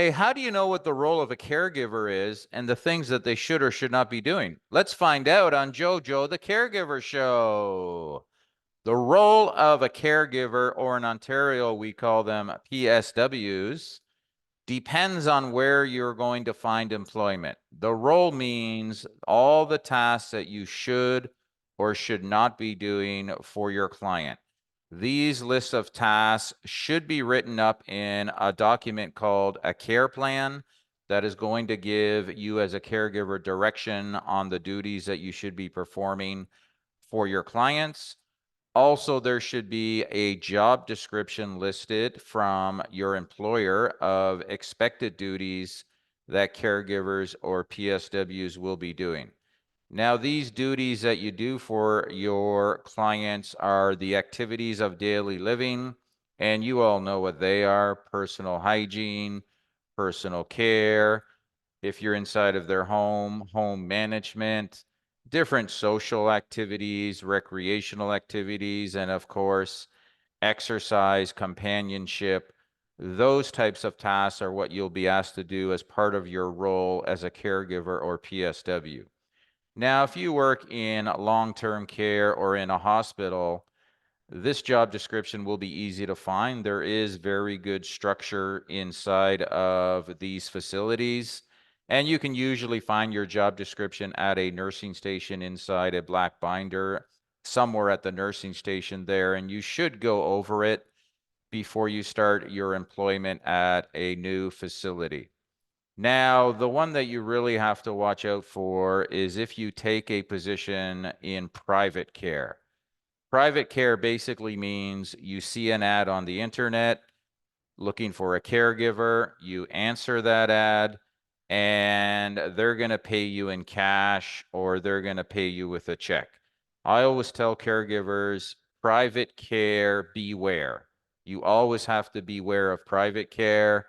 Hey, how do you know what the role of a caregiver is and the things that they should or should not be doing? Let's find out on JoJo, the Caregiver Show. The role of a caregiver, or in Ontario, we call them PSWs, depends on where you're going to find employment. The role means all the tasks that you should or should not be doing for your client. These lists of tasks should be written up in a document called a care plan that is going to give you as a caregiver direction on the duties that you should be performing for your clients. Also, there should be a job description listed from your employer of expected duties that caregivers or PSWs will be doing. Now, these duties that you do for your clients are the activities of daily living, and you all know what they are: personal hygiene, personal care, if you're inside of their home, home management, different social activities, recreational activities, and of course, exercise, companionship. Those types of tasks are what you'll be asked to do as part of your role as a caregiver or PSW. Now, if you work in long-term care or in a hospital, this job description will be easy to find. There is very good structure inside of these facilities, and you can usually find your job description at a nursing station inside a black binder somewhere at the nursing station there, and you should go over it before you start your employment at a new facility. Now, the one that you really have to watch out for is if you take a position in private care. Private care basically means you see an ad on the internet looking for a caregiver, you answer that ad, and they're going to pay you in cash or they're going to pay you with a check. I always tell caregivers, private care, beware. You always have to beware of private care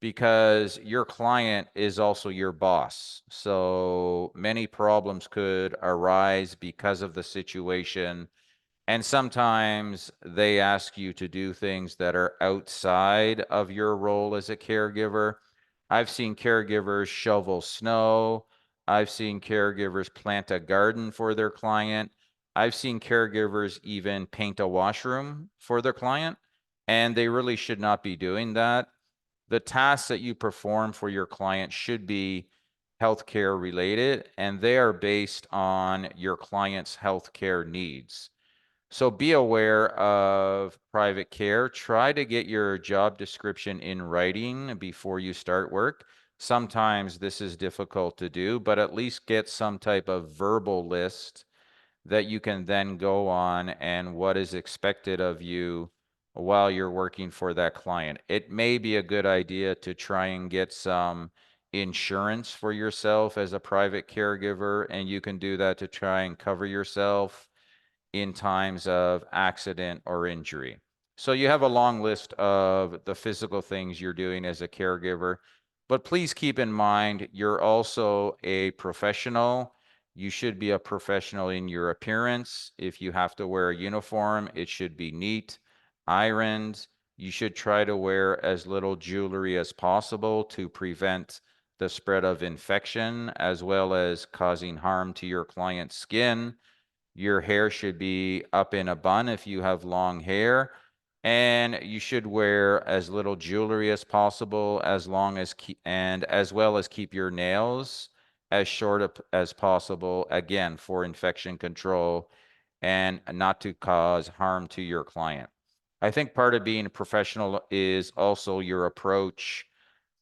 because your client is also your boss. So many problems could arise because of the situation, and sometimes they ask you to do things that are outside of your role as a caregiver. I've seen caregivers shovel snow. I've seen caregivers plant a garden for their client. I've seen caregivers even paint a washroom for their client, and they really should not be doing that. The tasks that you perform for your client should be healthcare related, and they are based on your client's healthcare needs. So be aware of private care. Try to get your job description in writing before you start work. Sometimes this is difficult to do, but at least get some type of verbal list that you can then go on and what is expected of you while you're working for that client. It may be a good idea to try and get some insurance for yourself as a private caregiver, and you can do that to try and cover yourself in times of accident or injury. So you have a long list of the physical things you're doing as a caregiver, but please keep in mind you're also a professional. You should be a professional in your appearance. If you have to wear a uniform, it should be neat, ironed. You should try to wear as little jewelry as possible to prevent the spread of infection as well as causing harm to your client's skin. Your hair should be up in a bun if you have long hair, and you should wear as little jewelry as possible, as long as and as well as keep your nails as short as possible, again, for infection control and not to cause harm to your client. I think part of being a professional is also your approach,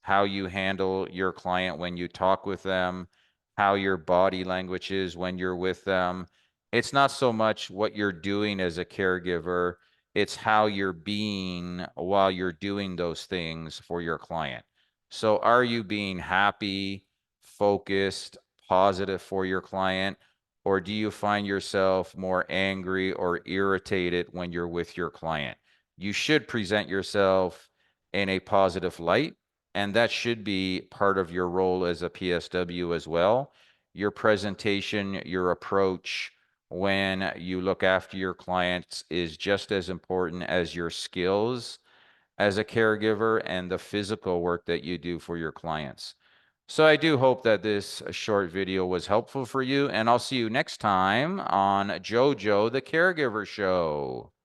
how you handle your client when you talk with them, how your body language is when you're with them. It's not so much what you're doing as a caregiver, it's how you're being while you're doing those things for your client. So, are you being happy, focused, positive for your client? Or do you find yourself more angry or irritated when you're with your client? You should present yourself in a positive light, and that should be part of your role as a PSW as well. Your presentation, your approach when you look after your clients is just as important as your skills as a caregiver and the physical work that you do for your clients. So I do hope that this short video was helpful for you, and I'll see you next time on JoJo the Caregiver Show.